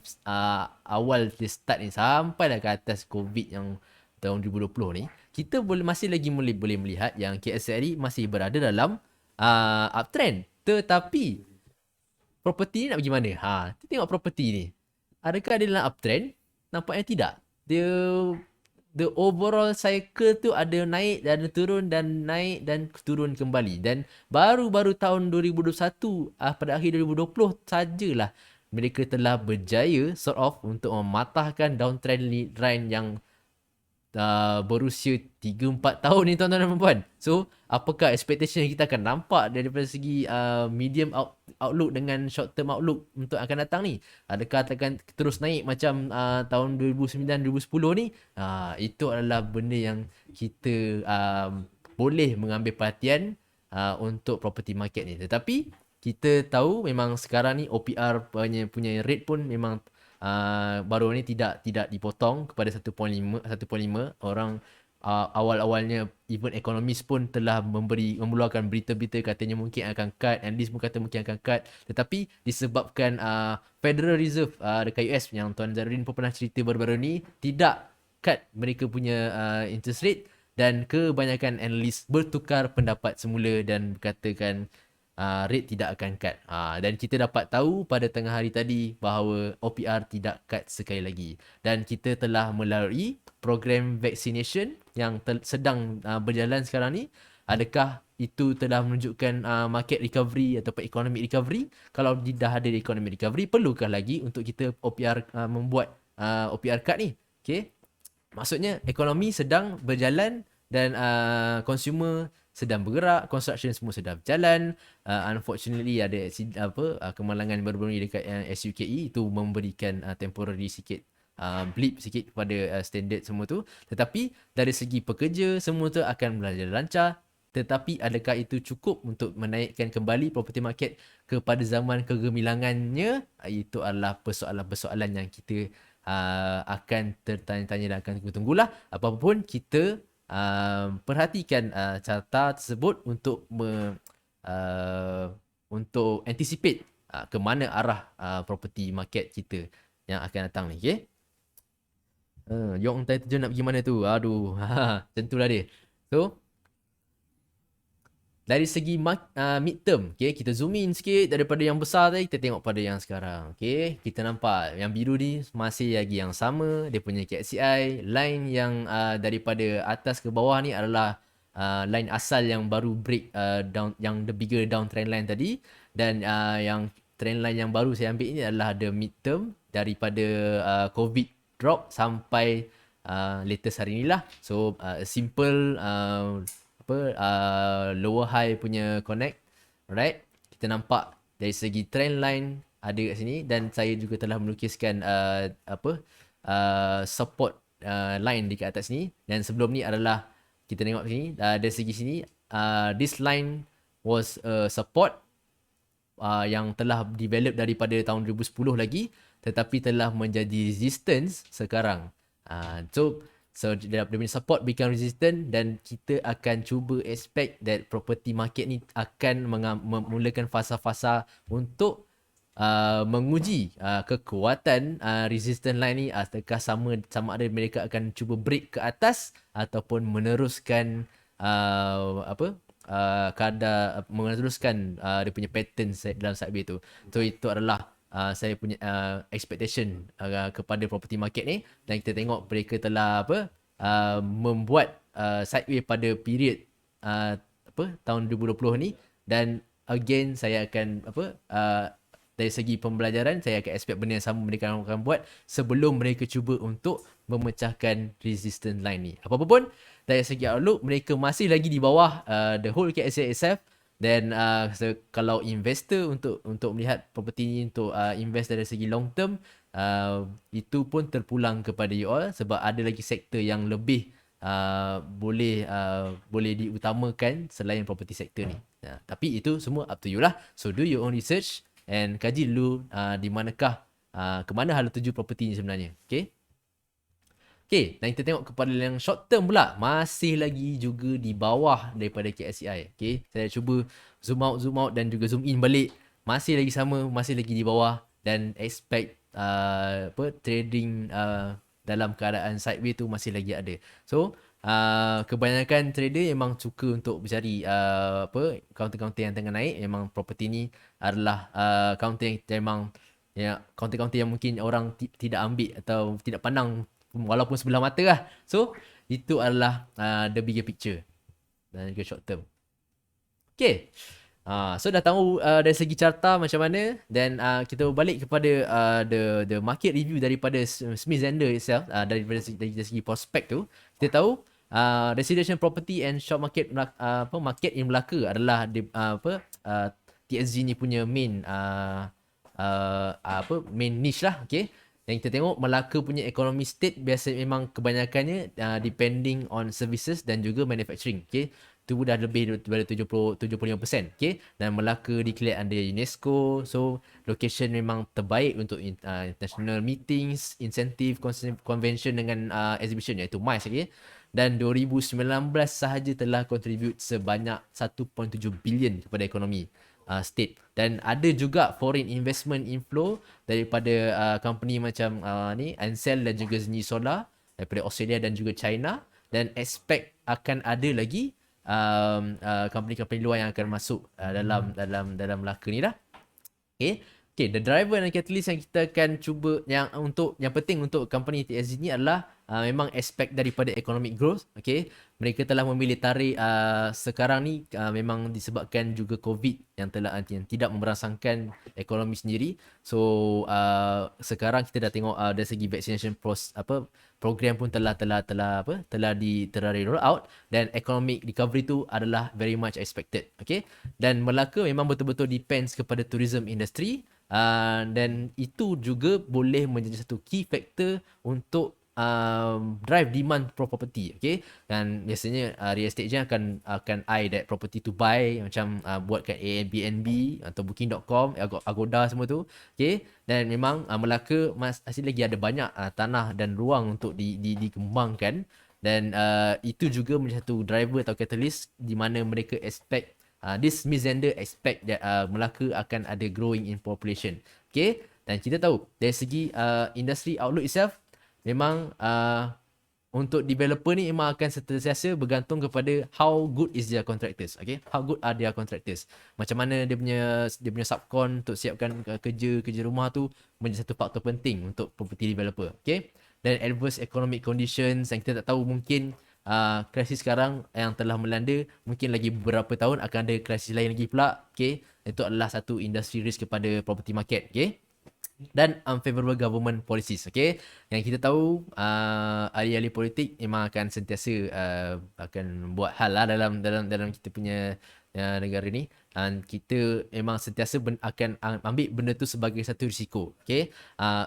awal dia start ni sampai lah ke atas COVID yang tahun 2020 ni, kita masih lagi boleh melihat yang KSI masih berada dalam uptrend. Tetapi property ni nak pergi mana? Kita tengok property ni. Adakah dia dalam uptrend? Nampaknya tidak. Dia the overall cycle tu ada naik dan turun dan naik dan turun kembali. Dan baru-baru tahun 2021 pada akhir 2020 sajalah mereka telah berjaya sort of untuk mematahkan downtrend line yang berusia 3-4 tahun ni tuan-tuan dan puan. So, apakah expectation kita akan nampak daripada segi medium outlook dengan short term outlook untuk akan datang ni? Adakah akan terus naik macam tahun 2009-2010 ni? Itu adalah benda yang kita boleh mengambil perhatian untuk property market ni. Tetapi kita tahu memang sekarang ni OPR punya rate pun memang baru ni tidak dipotong kepada 1.5. Orang awal-awalnya even economist pun telah mengeluarkan berita-berita katanya mungkin akan cut, analis pun kata mungkin akan cut, tetapi disebabkan Federal Reserve dekat US yang Tuan Zaruddin pun pernah cerita baru-baru ni tidak cut mereka punya interest rate, dan kebanyakan analis bertukar pendapat semula dan berkatakan rate tidak akan cut. Dan kita dapat tahu pada tengah hari tadi bahawa OPR tidak cut sekali lagi. Dan kita telah melalui program vaccination yang sedang berjalan sekarang ni. Adakah itu telah menunjukkan market recovery ataupun economic recovery? Kalau dah ada economic recovery, perlukah lagi untuk kita OPR membuat OPR cut ni? Okay. Maksudnya ekonomi sedang berjalan dan consumer sedang bergerak, construction semua sedang berjalan. Unfortunately ada kemalangan baru-baru ni dekat SUKE, itu memberikan temporary sikit blip sikit kepada standard semua tu. Tetapi dari segi pekerja semua tu akan berjalan lancar. Tetapi adakah itu cukup untuk menaikkan kembali property market kepada zaman kegemilangannya? Itu adalah persoalan-persoalan yang kita akan tertanya-tanya dan akan tunggu-tunggulah. Apapun kita perhatikan carta tersebut untuk untuk anticipate ke mana arah property market kita yang akan datang ni. Okay. Yongtai tu nak pergi mana tu? Aduh, macam itulah dia. So, Dari segi midterm, okay, kita zoom in sikit daripada yang besar tadi, kita tengok pada yang sekarang. Okay, kita nampak yang biru ni masih lagi yang sama, dia punya KSCI. Line yang daripada atas ke bawah ni adalah line asal yang baru break down, yang the bigger down trend line tadi. Dan yang trend line yang baru saya ambil ni adalah the midterm daripada COVID drop sampai latest hari ni lah. So simple lower high punya connect. Alright, kita nampak dari segi trend line ada kat sini, dan saya juga telah melukiskan support line di atas sini. Dan sebelum ni adalah kita tengok sini dari segi sini, this line was support yang telah develop daripada tahun 2010 lagi, tetapi telah menjadi resistance sekarang. So dia punya support become resistant, dan kita akan cuba expect that property market ni akan memulakan fasa-fasa untuk menguji kekuatan resistant line ni, adakah sama ada mereka akan cuba break ke atas ataupun meneruskan kadar meneruskan dia punya pattern dalam sideway tu. So itu adalah saya punya expectation kepada property market ni, dan kita tengok mereka telah membuat sideway pada period tahun 2020 ni. Dan again saya akan dari segi pembelajaran, saya akan expect benda yang sama mereka akan buat sebelum mereka cuba untuk memecahkan resistance line ni. Apa-apa pun, dari segi outlook mereka masih lagi di bawah the whole KSA itself. Dan kalau investor untuk melihat property ni untuk invest dari segi long term, itu pun terpulang kepada you all, sebab ada lagi sektor yang lebih boleh diutamakan selain property sector ni. Tapi itu semua up to you lah. So do your own research and kaji dulu di manakah ke mana hala tuju property ni sebenarnya. Okay, dan kita tengok kepada yang short term pula, masih lagi juga di bawah daripada KSCI. Okay, saya cuba zoom out dan juga zoom in balik. Masih lagi sama, masih lagi di bawah, dan expect trading dalam keadaan sideway tu masih lagi ada. So kebanyakan trader memang suka untuk mencari counter-counter yang tengah naik. Memang property ni adalah counter yang memang counter-counter yang mungkin orang tidak ambil atau tidak pandang walaupun sebelah mata lah. So itu adalah the bigger picture dan juga short term. Okay, so dah tahu dari segi carta macam mana. Dan kita balik kepada the market review daripada Smith Zender itself. Dari segi prospek tu, kita tahu residential property and shop market market in Melaka adalah TSG ni punya main main niche lah. Okay, dan kita tengok Melaka punya economy state biasa memang kebanyakannya depending on services dan juga manufacturing. Okay, tu dah lebih daripada 75%. Okay, dan Melaka declare under UNESCO. So location memang terbaik untuk international meetings, incentive, convention dengan exhibition, iaitu MICE. Okay, dan 2019 sahaja telah contribute sebanyak 1.7 bilion kepada ekonomi state. Dan ada juga foreign investment inflow daripada company macam Ansell dan juga Zni Solar daripada Australia dan juga China. Dan expect akan ada lagi company-company luar yang akan masuk dalam Melaka ni lah. Okay, the driver dan catalyst yang kita akan cuba yang penting untuk company TSG ni adalah memang aspek daripada economic growth. Okay, mereka telah memilih tarik sekarang ni memang disebabkan juga COVID yang tidak memerangsangkan ekonomi sendiri. So sekarang kita dah tengok dari segi vaccination program pun telah roll out, dan economic recovery tu adalah very much expected. Okay, dan Melaka memang betul-betul depends kepada tourism industry. Dan itu juga boleh menjadi satu key factor untuk drive demand property. Okay, dan biasanya real estate agent akan eye that property to buy, macam buat kat Airbnb atau booking.com, Agoda semua tu. Okay, dan memang Melaka masih lagi ada banyak tanah dan ruang untuk dikembangkan. Dan itu juga menjadi satu driver atau catalyst di mana mereka expect this Smith Zender expect that Melaka akan ada growing in population. Okay, dan kita tahu dari segi industry outlook itself, memang untuk developer ni memang akan sentiasa bergantung kepada how good is their contractors. Okay, how good are their contractors, macam mana dia punya subcon untuk siapkan kerja rumah tu menjadi satu faktor penting untuk property developer. Okay, dan adverse economic conditions yang kita tak tahu, mungkin krisis sekarang yang telah melanda, mungkin lagi beberapa tahun akan ada krisis lain lagi pula. Okay, itu adalah satu industry risk kepada property market. Okay, dan unfavorable government policies. Okay, yang kita tahu ahli-ahli politik memang akan sentiasa akan buat hal lah dalam kita punya negara ni, dan kita memang sentiasa akan ambil benda tu sebagai satu risiko. Okay,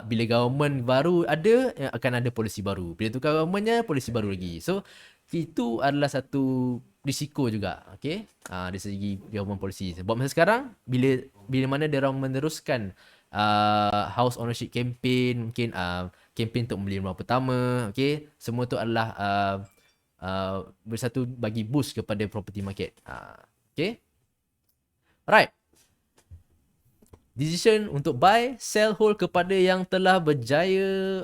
bila government baru ada, akan ada polisi baru, bila tukar governmentnya polisi baru lagi. So itu adalah satu risiko juga. Okay, dari segi government policy. Sebab masa sekarang bila mana dia orang meneruskan house ownership campaign, mungkin campaign untuk membeli rumah pertama, okay, semua tu adalah bersatu bagi boost kepada property market. Okay, alright. Decision untuk buy, sell, hold kepada yang telah berjaya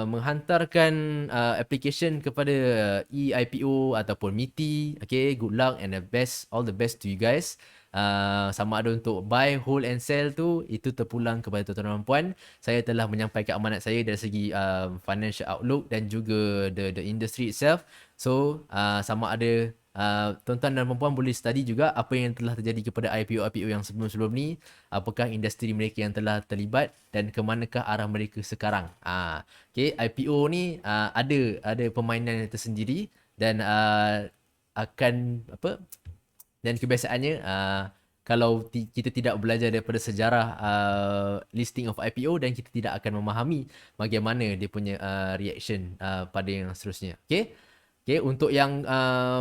menghantarkan application kepada EIPO ataupun MITI. Okay, good luck and all the best to you guys. Sama ada untuk buy, hold and sell tu, itu terpulang kepada tuan-tuan dan puan. Saya telah menyampaikan amanat saya dari segi financial outlook dan juga the industry itself. So sama ada tuan-tuan dan puan-puan boleh study juga apa yang telah terjadi kepada IPO yang sebelum-sebelum ni, apakah industri mereka yang telah terlibat dan ke manakah arah mereka sekarang. Okay, IPO ni ada permainan yang tersendiri dan akan apa, dan kebiasaannya kalau kita tidak belajar daripada sejarah listing of IPO, dan kita tidak akan memahami bagaimana dia punya reaction pada yang seterusnya. Okay, untuk yang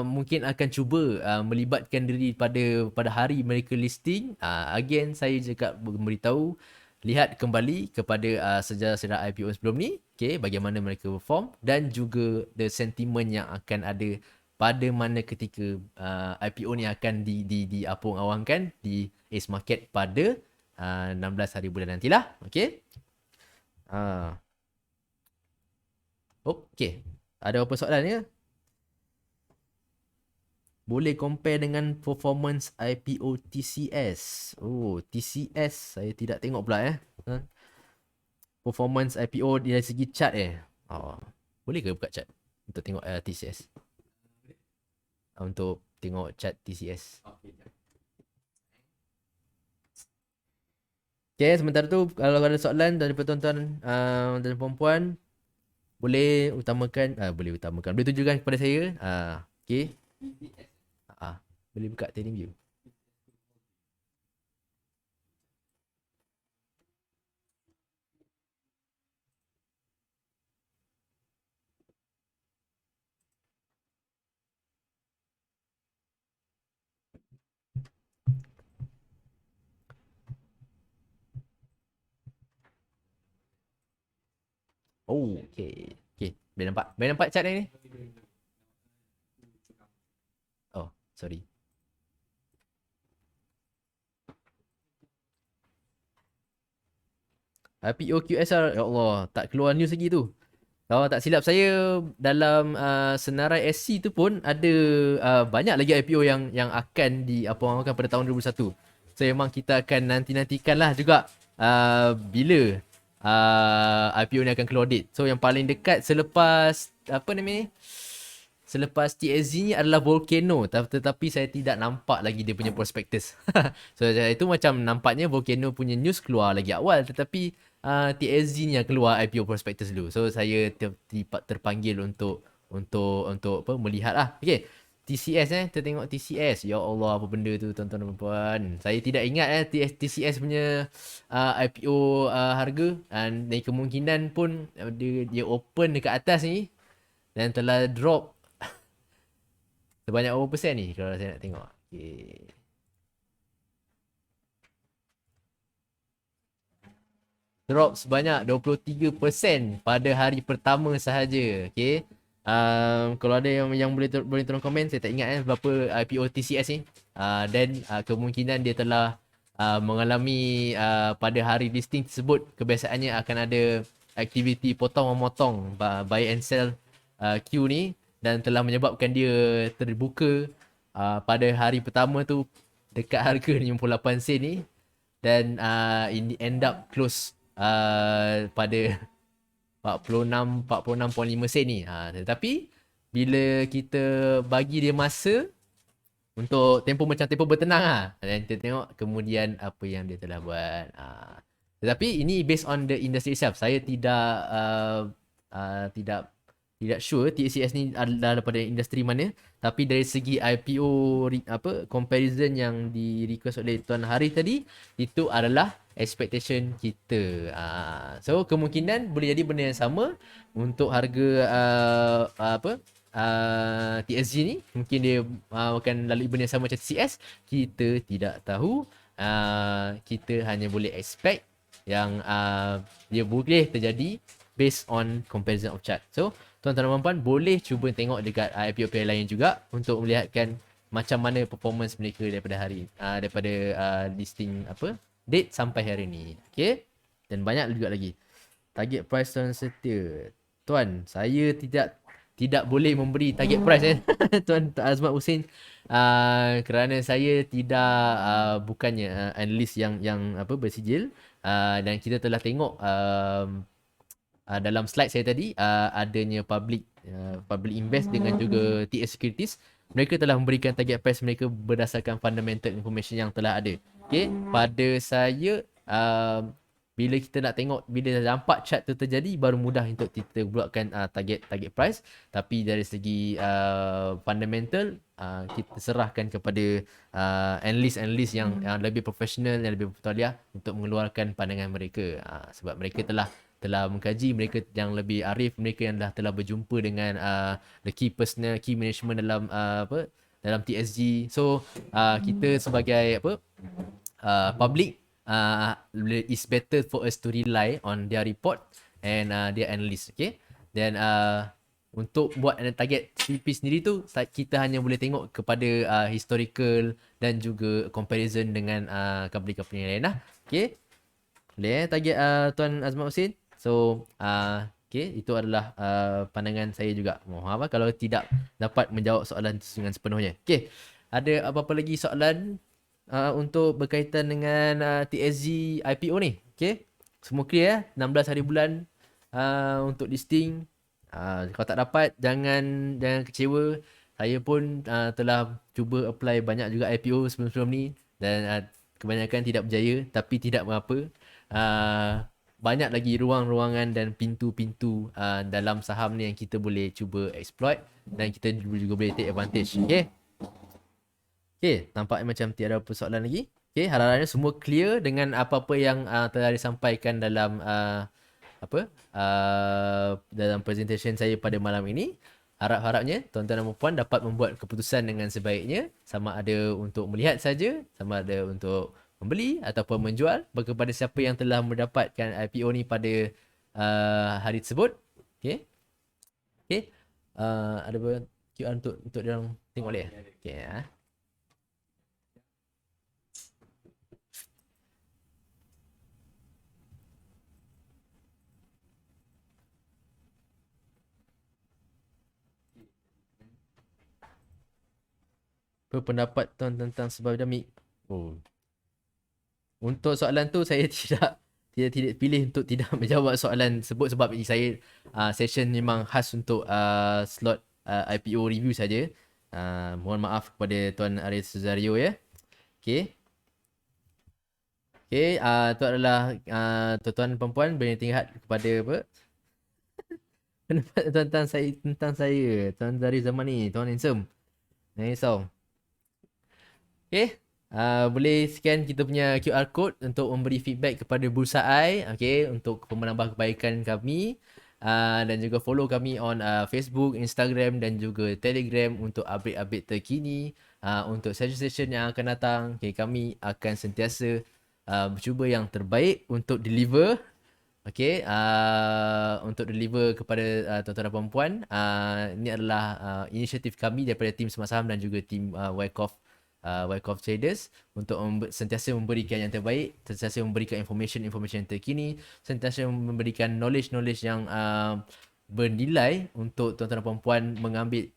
mungkin akan cuba melibatkan diri pada hari mereka listing, again saya juga memberitahu, lihat kembali kepada sejarah IPO sebelum ni, okay, bagaimana mereka perform, dan juga the sentiment yang akan ada pada mana ketika IPO ni akan diapung-awangkan di Ace Market pada 16 hari bulan nantilah. Okay. Okay, ada apa soalan ya? Boleh compare dengan performance IPO TCS. Oh, TCS saya tidak tengok pula performance IPO dari segi chart boleh ke buka chart untuk tengok TCS? Untuk tengok chart TCS. Okay, sementara tu kalau ada soalan daripada tuan-tuan dan puan-puan, boleh tunjukkan kepada saya. Okay. Boleh buka TradingView. Oh, okay. Okay, boleh nampak chart ni? Oh, sorry. IPO QSR, ya Allah, tak keluar news lagi tu. Kalau tak silap saya, dalam senarai SC tu pun ada banyak lagi IPO yang akan diapung-apungkan pada tahun 2021. So memang kita akan nantikan lah juga bila IPO ni akan keluar date. So yang paling dekat selepas selepas TSZ ni adalah Volcano, tetapi saya tidak nampak lagi dia punya prospectus. So itu macam nampaknya Volcano punya news keluar lagi awal, tetapi TSZ ni yang keluar IPO prospectus dulu. So saya terpanggil untuk apa, melihat lah. Okay, TCS kita tengok TCS. Ya Allah, apa benda tu tuan-tuan dan puan. Saya tidak ingat TCS punya IPO harga, dan kemungkinan pun dia open dekat atas ni dan telah drop sebanyak berapa persen ni kalau saya nak tengok. Okay. Drop sebanyak 23% pada hari pertama sahaja. Okay. Kalau ada yang boleh tolong komen, saya tak ingat berapa IPO TCS ni. Dan kemungkinan dia telah mengalami pada hari listing tersebut, kebiasaannya akan ada aktiviti potong-memotong, buy and sell queue ni dan telah menyebabkan dia terbuka pada hari pertama tu dekat harga 58 sen ni, dan end up close pada 46.5 sen ni. Tetapi bila kita bagi dia masa untuk tempoh macam tempoh bertenang dan kita tengok kemudian apa yang dia telah buat. Tetapi ini based on the industry itself. Saya tidak sure TCS ni adalah daripada industri mana, tapi dari segi IPO comparison yang di request oleh Tuan Harith tadi, itu adalah expectation kita. So kemungkinan boleh jadi benda yang sama untuk harga TSG ni. Mungkin dia akan lalui benda yang sama macam TCS. Kita tidak tahu. Kita hanya boleh expect yang dia boleh terjadi based on comparison of chart. So tuan-tuan dan puan boleh cuba tengok dekat IPO pair lain juga untuk melihatkan macam mana performance mereka daripada listing date sampai hari ni. Okay, dan banyak juga lagi. Target price tuan setia. Tuan, saya tidak boleh memberi target price Tuan Azmat Hussein, kerana saya bukannya analis yang bersijil, dan kita telah tengok dalam slide saya tadi adanya public invest dengan juga TS Securities. Mereka telah memberikan target price mereka berdasarkan fundamental information yang telah ada. Okay, pada saya bila kita nak tengok, bila nampak chart tu terjadi, baru mudah untuk kita buatkan target price. Tapi dari segi fundamental, kita serahkan kepada analis yang lebih profesional, yang lebih bertauliah untuk mengeluarkan pandangan mereka. Sebab mereka telah mengkaji, mereka yang lebih arif, mereka yang telah berjumpa dengan the key personnel, key management dalam TSG. So kita sebagai public, it's better for us to rely on their report and their analyst. Okay, dan untuk buat target CP sendiri tu, kita hanya boleh tengok kepada historical dan juga comparison dengan company-company lain lah. Okay, boleh target Tuan Azmat Hussein. So okay, itu adalah pandangan saya juga. Mohon maaf kalau tidak dapat menjawab soalan dengan sepenuhnya. Okay, ada apa-apa lagi soalan untuk berkaitan dengan TSG IPO ni? Okay, semua clear 16 hari bulan untuk listing. Kalau tak dapat, jangan kecewa. Saya pun telah cuba apply banyak juga IPO sebelum-sebelum ni, dan kebanyakan tidak berjaya. Tapi tidak mengapa, banyak lagi ruang-ruangan dan pintu-pintu dalam saham ni yang kita boleh cuba exploit, dan kita juga boleh take advantage. Okay, nampaknya macam tiada persoalan lagi. Okay, harap-harapnya semua clear dengan apa-apa yang telah disampaikan dalam dalam presentation saya pada malam ini. Harap-harapnya tuan-tuan dan puan dapat membuat keputusan dengan sebaiknya, sama ada untuk melihat saja, sama ada untuk membeli ataupun menjual kepada siapa yang telah mendapatkan IPO ni pada hari tersebut. Okay, ada QR untuk dia orang tengok boleh? Okay, apa pendapat tuan tentang sebab dinamik? Untuk soalan tu saya tidak pilih untuk tidak menjawab soalan tersebut, sebab saya session memang khas untuk slot IPO review saja. Mohon maaf kepada Tuan Arif Suzario ya. Okay, itu adalah tuan-tuan dan puan boleh lihat kepada pendapat tentang saya Tuan Zarif zaman ni, Tuan Handsome. Jangan risau. Okay, boleh scan kita punya QR code untuk memberi feedback kepada Bursa Eye, okay, untuk menambah kebaikan kami, dan juga follow kami on Facebook, Instagram dan juga Telegram untuk update-update terkini untuk session-session yang akan datang. Okay, kami akan sentiasa cuba yang terbaik untuk deliver, okay, untuk deliver kepada tuan-tuan dan puan-puan. Ini adalah inisiatif kami daripada tim Smart Saham dan juga tim Wyckoff Traders untuk sentiasa memberikan yang terbaik, sentiasa memberikan information yang terkini, sentiasa memberikan knowledge yang bernilai untuk tuan-tuan dan puan-puan mengambil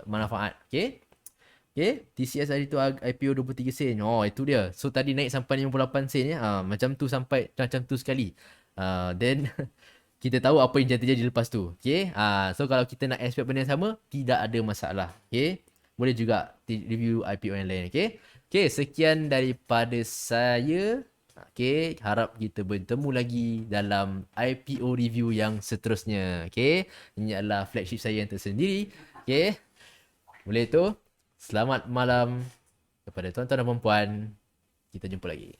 manfaat. Okay? Okay, TCS hari tu IPO 23 sen. Oh, itu dia. So tadi naik sampai 58 sen ya. Macam tu sampai macam tu sekali. Then kita tahu apa yang terjadi lepas tu. Okay. So kalau kita nak expect benda yang sama, tidak ada masalah. Okay. Boleh juga review IPO yang lain. Okay. Okay, sekian daripada saya. Okay, harap kita bertemu lagi dalam IPO review yang seterusnya. Okay, ini adalah flagship saya yang tersendiri. Okay, boleh tu. Selamat malam kepada tuan-tuan dan puan-puan. Kita jumpa lagi.